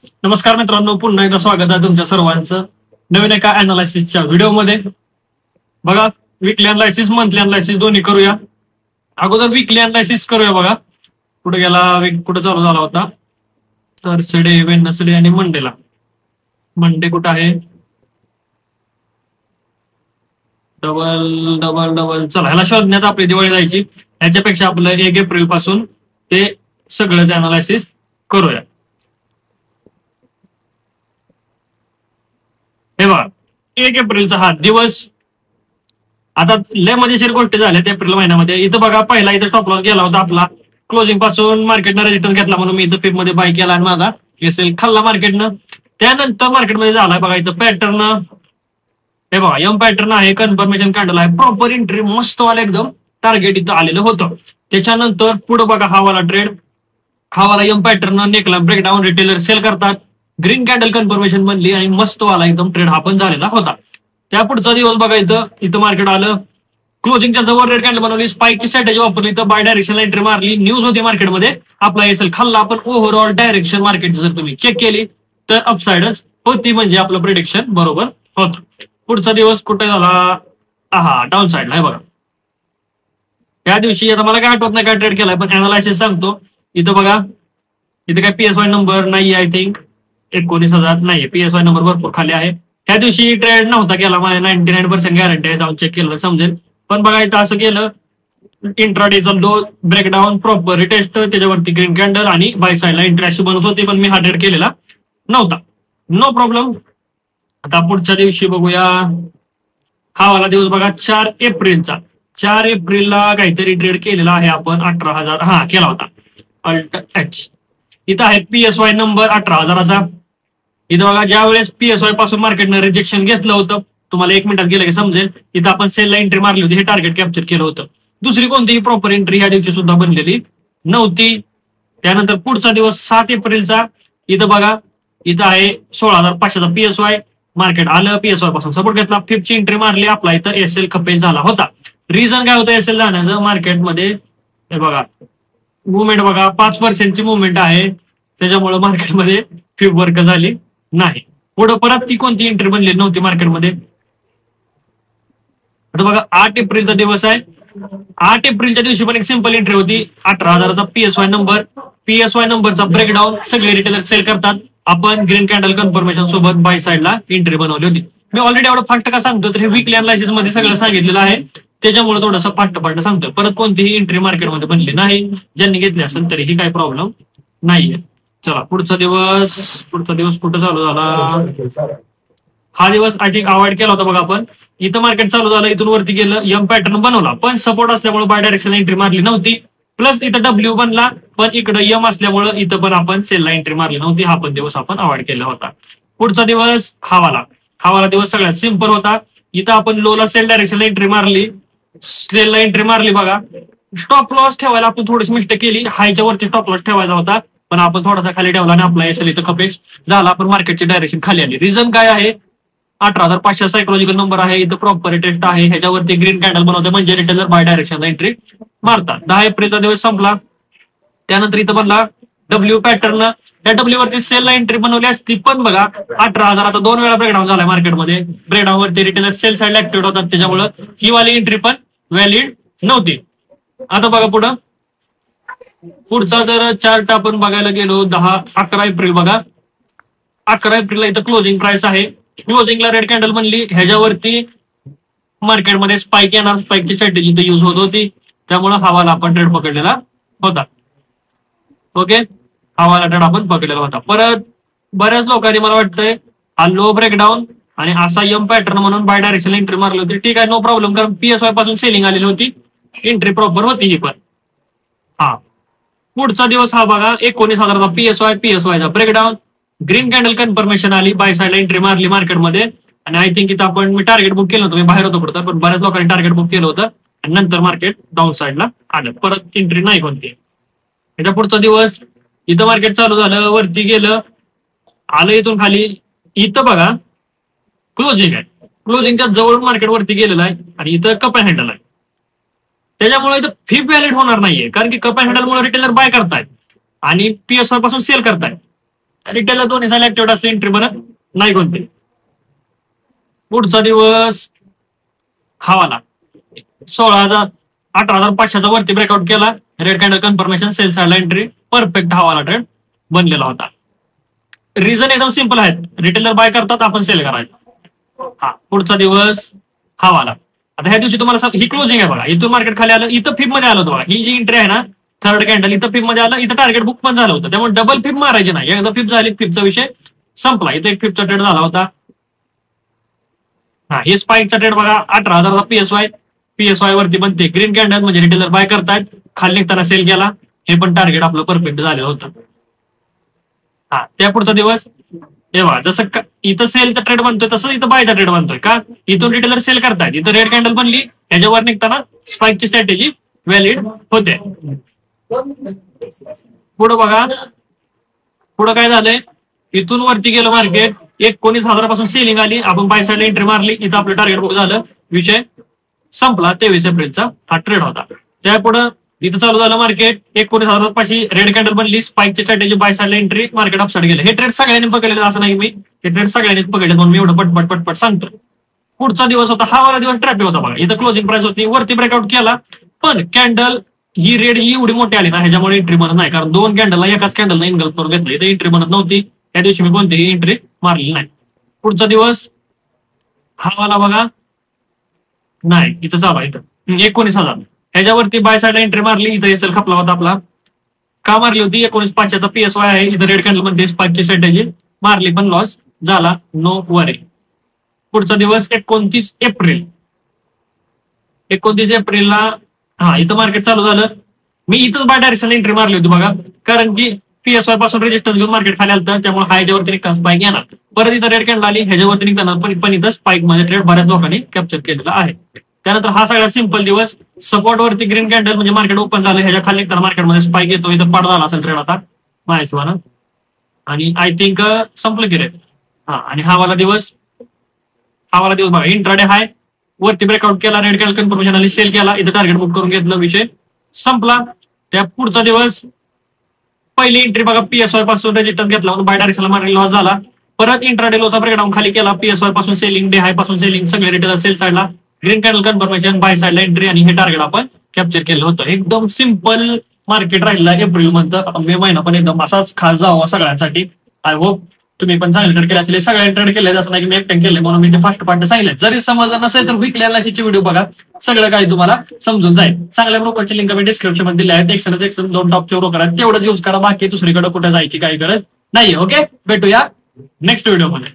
नमस्कार मित्रांनो, पुन्हा एकदा स्वागत आहे तुमच्या सर्वांचं नवीन एका अनालिसिसच्या व्हिडिओमध्ये. बघा, वीकली अनालिसिस, मंथली अनालिसिस दोन्ही करूया. अगोदर वीकली अनालिसिस करूया. बघा कुठे गेला, कुठे चालू झाला होता. थर्सडे, वेडनेसडे आणि मंडेला. मंडे कुठं आहे? Double double double. चला, ह्याला शोधण्यात आपली दिवाळी जायची. ह्याच्यापेक्षा आपलं 1 एप्रिल पासून ते सगळंच अनालिसिस करूया. हे बघा, 1 एप्रिलचा हा दिवस. आता लय मजेशीर गोष्टी झाल्यात एप्रिल महिन्यामध्ये. इथं बघा, पहिला इथं स्टॉप लॉस गेला होता आपला. क्लोजिंग पासून मार्केटनं रिटर्न घेतला म्हणून मी इथं पिप मध्ये बाय केला आणि माझा एसएल खाल्ला मार्केटनं. त्यानंतर मार्केटमध्ये झालाय बघा इथं पॅटर्न. हे बघा, यम पॅटर्न आहे, कन्फर्मेशन कॅन्डल आहे, प्रॉपर एंट्री मस्त वाला एकदम टार्गेट इथं आलेलं होतं. त्याच्यानंतर पुढे बघा हा वाला ट्रेड, हा वाला यम पॅटर्न नेकला ब्रेकडाऊन, रिटेलर सेल करतात. ग्रीन कॅन्डल कन्फर्मेशन बनली आणि मस्त वाला एकदम ट्रेड हा पण झालेला होता. त्या पुढचा दिवस बघा, इथं मार्केट आलं, क्लोजिंगच्या जवळ रेड कॅन्डल बनवली, स्पाइकची स्ट्रॅटेजी वापरली, तर बाय डायरेक्शन एंट्री मारली. न्यूज होती मार्केटमध्ये, आपला एसएल खाल्ला. पण ओव्हरऑल डायरेक्शन मार्केट जर तुम्ही चेक केली तर अपसाइडच होती, म्हणजे आपलं प्रिडिक्शन बरोबर होतं. पुढचा दिवस कुठे झाला? डाऊन साइडला. हे बघा, त्या दिवशी आता मला काय आठवत नाही काय ट्रेड केलाय, पण अनालायसिस सांगतो. इथं बघा, इथे काय पीएसवाय नंबर नाही, आय थिंक 19,000 नाही, पीएसवाय नंबर भरपूर खाली आहे. त्या दिवशी ट्रेड नव्हता केला, माझ्या 99% गॅरंटी आहे, जाऊन चेक केलं समजेल. पण बघा इथं असं केलं, इंट्राडेचा लो ब्रेकडाऊन, प्रॉपर रिटेस्ट, त्याच्यावरती ग्रीन कॅन्डल आणि बाय साईडला एंट्री अशी बनत होती, पण मी हा ट्रेड केलेला नव्हता. No problem. आता पुढच्या दिवशी बघूया. हा वाला दिवस बघा, 4 एप्रिलचा. 4 एप्रिलला काहीतरी ट्रेड केलेला आहे आपण, 18,000 केला होता. Alt H. इथं आहे पीएसवाय नंबर 18,000चा. इथं बघा, ज्या वेळेस पीएसवाय पासून मार्केटनं रिजेक्शन घेतलं होतं, तुम्हाला 1 मिनिटात गेलं की समजेल. इथं आपण सेलला एंट्री मारली होती, हे टार्गेट कॅप्चर केलं होतं. दुसरी कोणतीही प्रॉपर एंट्री ह्या दिवशी सुद्धा बनलेली नव्हती. त्यानंतर पुढचा दिवस 7 एप्रिलचा. इथं बघा, इथं आहे 16,500चा पीएसवाय. मार्केट आलं, पीएसवाय पासून सपोर्ट घेतला, 5ची एंट्री मारली, आपला इथं एसएल खपेस झाला होता. रिझन काय होतं एसएल जाण्याचं मार्केटमध्ये? हे बघा, मुवमेंट बघा, 5%ची मुवमेंट आहे, त्याच्यामुळे मार्केटमध्ये फिप वर्क झाली नाही. पुढे परत ती कोणती एंट्री बनली नव्हती मार्केटमध्ये. आता बघा, 8 एप्रिलचा दिवस आहे. 8 एप्रिलच्या दिवशी पण एक सिंपल एंट्री होती, 18,000चा पीएसवाय नंबर. पीएसवाय नंबरचा ब्रेकडाऊन, सगळे रिटेलर सेल करतात. आपण ग्रीन कॅन्डल कन्फर्मेशन सोबत बाय साईडला एंट्री बनवली होती. मी ऑलरेडी एवढं फास्ट का सांगतो, तर हे वीकली अनालिसिस मध्ये सगळं सांगितलेलं आहे, त्याच्यामुळे थोडंसं फास्ट सांगतोय. परत कोणतीही एंट्री मार्केटमध्ये बनली नाही, ज्यांनी घेतली असेल तरीही काही प्रॉब्लेम नाहीये. चला, पुढचा दिवस कुठं चालू झाला? हा दिवस आय थिंक अवॉइड केला होता बघा आपण. इथं मार्केट चालू झालं, इथून वरती गेलं, यम पॅटर्न बनवला, पण सपोर्ट असल्यामुळे बाय डायरेक्शन एंट्री मारली नव्हती. प्लस इथं डब्ल्यू बनला, पण इकडं यम असल्यामुळे इथं पण आपण सेलला एंट्री मारली नव्हती. हा पण दिवस आपण अवॉइड केला होता. पुढचा दिवस हा वाला दिवस सगळ्यात सिंपल होता. इथं आपण लोला सेल डायरेक्शनला एंट्री मारली, सेलला एंट्री मारली. बघा, स्टॉप लॉस ठेवायला आपण थोडीशी मिस्टेक केली. हायच्या वरती स्टॉप लॉस ठेवायचा होता, पण आपण थोडासा खाली ठेवला आणि आपला एसएल इथं खपेस झाला. आपण मार्केटची डायरेक्शन खाली आली. रिझन काय आहे? 18,500 सायकोलॉजिकल नंबर आहे, इथं प्रॉपर टेस्ट आहे, ह्याच्यावरती ग्रीन कॅन्डल बनवते, म्हणजे रिटेलर बाय डायरेक्शनला एंट्री मारतात. 10 एप्रिलचा दिवस संपला. त्यानंतर इथं बनला डब्ल्यू पॅटर्न. त्या डब्ल्यू वरती सेलला एंट्री बनवली असती, पण बघा 18,000 2 वेळा ब्रेकडाऊन झालाय मार्केटमध्ये. ब्रेकडाऊन वरती रिटेलर सेल साईडला ऍक्टिव्ह होतात, त्याच्यामुळे ही वाली एंट्री पण व्हॅलिड नव्हती. आता बघा पुढचा जर चार्ट आपण बघायला गेलो, 11 एप्रिल बघा. 11 एप्रिलला इथं क्लोजिंग प्राइस आहे, क्लोजिंगला रेड कॅन्डल बनली, ह्याच्यावरती मार्केटमध्ये स्पाइक येणार, स्पाइकची स्ट्रॅटेजी इथं यूज होत होती, त्यामुळे हवाला आपण ट्रेड पकडलेला होता. ओके, हवाला ट्रेड आपण पकडलेला होता. परत बऱ्याच लोकांनी मला वाटतंय हा लो ब्रेकडाऊन आणि असा यम पॅटर्न म्हणून बाय डायरेक्शन एंट्री मारली होती. ठीक आहे, नो प्रॉब्लेम, कारण पीएसवाय पासून सेलिंग आलेली होती, एंट्री प्रॉपर होती ही पण. पुढचा दिवस हा बघा, 19,000चा पीएसवायचा ब्रेकडाऊन, ग्रीन कॅन्डल कन्फर्मेशन आली, बाय साईडला एंट्री मारली मार्केटमध्ये. आणि आय थिंक इथं मी टार्गेट बुक केलं होतं, मी बाहेर होतो कुठं, पण बऱ्याच लोकांनी टार्गेट बुक केलं होतं आणि नंतर मार्केट डाऊन साईडला आलं, परत एंट्री नाही कोणती. त्याच्या पुढचा दिवस इथं मार्केट चालू झालं, वरती गेलं, आलं इथून खाली. इथं बघा क्लोजिंग आहे, क्लोजिंगच्या जवळ मार्केट वरती गेलेलं आहे आणि इथं कप अँड हँडल आहे. त्याच्यामुळे इथं फिप व्हॅलिड होणार नाहीये, कारण की कप अँड हँडलमुळे रिटेलर बाय करतायत आणि पीएसआय पासून सेल करतायत. रिटेलर दोन्ही साल ऍक्टिव्ह असले एंट्री बनत नाही कोणते. पुढचा दिवस हवाला 16,000 18,500चा वरती ब्रेकआउट केला. रेड कॅन्डल कन्फर्मेशन सेल साईडला एंट्री परफेक्ट हवाला ट्रेड बनलेला होता. रिझन एकदम सिंपल आहेत. रिटेलर बाय करतात, आपण सेल करायचं. हा पुढचा दिवस हवाला. आता ह्या दिवशी तुम्हाला ही क्लोजिंग आहे बघा. इथून मार्केट खाली आलं, इथं फिप मध्ये आलं बघा. ही जी एंट्री आहे ना थर्ड कॅन्डल इथं फिप मध्ये आलं, इथं टार्गेट बुक पण झालं होतं. त्यामुळे डबल फिप मारायची नाही. एकदा फिप झाली फिपचा विषय संपला. इथं एक फिपचा ट्रेड झाला होता. हा हे स्पाईकचा ट्रेड बघा 18,000चा पीएसवाय वरती बनते. ग्रीन कॅन्डल म्हणजे रिटेलर बाय करतायत, खाली निघताना सेल केला. हे पण टार्गेट आपलं परफेक्ट झालेलं होतं. हा त्या पुढचा दिवस तेव्हा जसं इथं सेलचा ट्रेड बनतोय तसं इथं बायचा ट्रेड बनतोय. का इथून रिटेलर सेल करतायत, इथं रेड कॅन्डल बनली, ह्याच्यावर निघताना स्पाईकची स्ट्रॅटेजी व्हॅलिड होते. पुढं बघा, पुढं काय झालंय, इथून वरती गेलं मार्केट 19,000 पासून सेलिंग आली. आपण बाय साईडला एंट्री मारली, इथं आपलं टार्गेट बुक झालं, विषय संपला. 23 एप्रिलचा हा ट्रेड होता. त्यापुढं इथं चालू झालं मार्केट 19,000 पाशी रेड कॅन्डल बनली, स्पाईकची स्ट्रॅटेजी बाय साईडला एंट्री, मार्केट अपसाईड गेलं. हे ट्रेड सगळ्यांनी पकडले असं नाही, मी हे ट्रेड सगळ्यांनीच पकडले म्हणून मी एवढं पटपट सांगतो. पुढचा दिवस होता हा वाला दिवस ट्रॅपिक होता बघा. इथं क्लोजिंग प्राइस होती, वरती ब्रेकआउट केला, पण कॅन्डल ही रेड ही एवढी मोठी आली ना ह्याच्यामुळे एंट्री बनत नाही. कारण दोन कॅन्डलला एकाच कॅन्डलला इन्गल्फ करून घेतली, तर एंट्री बनत नव्हती. त्या दिवशी मी कोणतीही एंट्री मारली नाही. पुढचा दिवस हा वाला बघा, नाही इथं चालू आहे, इथं 19,000 ह्याच्यावरती बाय साईडला एंट्री मारली, इथं एसएल खपला होता आपला. का मारली होती? 19,500चा पीएसवाय आहे, इथं रेड कॅन्डल मध्ये स्पाईकची स्ट्रॅटेजी मारली, पण लॉस झाला, नो वरी. पुढचा दिवस 29 एप्रिल. 29 एप्रिलला हा इथं मार्केट चालू झालं. मी इथंच बाय डायरेक्शन एंट्री मारली होती बघा, कारण की पीएसवाय पासून रेजिस्टन्स घेऊन मार्केट खाली आलं, त्यामुळे हा ह्याच्यावरती निघताना स्पाईक येणार. परत इथं रेड कॅन्डल आली, ह्याच्यावरती निघताना पण इथं स्पाईक मध्ये ट्रेड बऱ्याच लोकांनी कॅप्चर केलेला आहे. त्यानंतर हा सगळ्यात सिंपल दिवस, सपोर्ट वरती ग्रीन कॅन्डल म्हणजे मार्केट ओपन झालं, ह्याच्या खाली निघताना मार्केटमध्ये स्पाईक येतो. इथं पाड झाला असेल ट्रेड आता माझ्या हिशोबानं, आणि आय थिंक संपलं की रेड. हा आणि हा वाला दिवस बघा इंट्राडे हाय, वरती ब्रेकआउट केला, रेड कॅन्डल कन्फर्मेशन आली, सेल केला, इथं टार्गेट बुक करून घेतलं, विषय संपला. त्या पुढचा दिवस पहिली एंट्री बघा पीएसवाय पासून रेजिस्टन्स घेतला म्हणून बाय डायरेक्शनला मार्केट लॉस झाला. परत इंट्राडे लोचा ब्रेकडाऊन खाली केला, पीएसवाय पासून सेलिंग, डे हाय पासून सेलिंग, सगळे रिटेलर सेल साईडला, ग्रीन कॅन्डल कन्फर्मेशन, बाय साईडला एंट्री, आणि हे टार्गेट आपण कॅप्चर केलं होतं. एकदम सिंपल मार्केट राहिला एप्रिल मंथ. मे महिना पण एकदम असाच खास जावा सगळ्यांसाठी. आय होप तुम्ही पण चांगले ट्रेड केले असेल. सगळे ट्रेड केले असं नाही की मी एकट्याने केले म्हणून मी ते फास्ट सांगितलं. जरी समजलं नसेल तर विकली अनालिसिसचे व्हिडिओ बघा, सगळं काही तुम्हाला समजून जाईल. चांगल्या ब्रोकरची लिंक मी डिस्क्रिप्शन मध्ये दिली आहे. एक्सन 2 टॉपचे ब्रोकर आहेत, तेवढंच यूज करा, बाकी दुसरीकडे कुठे जायची काही गरज नाहीये. ओके, भेटूया नेक्स्ट व्हिडिओ मध्ये.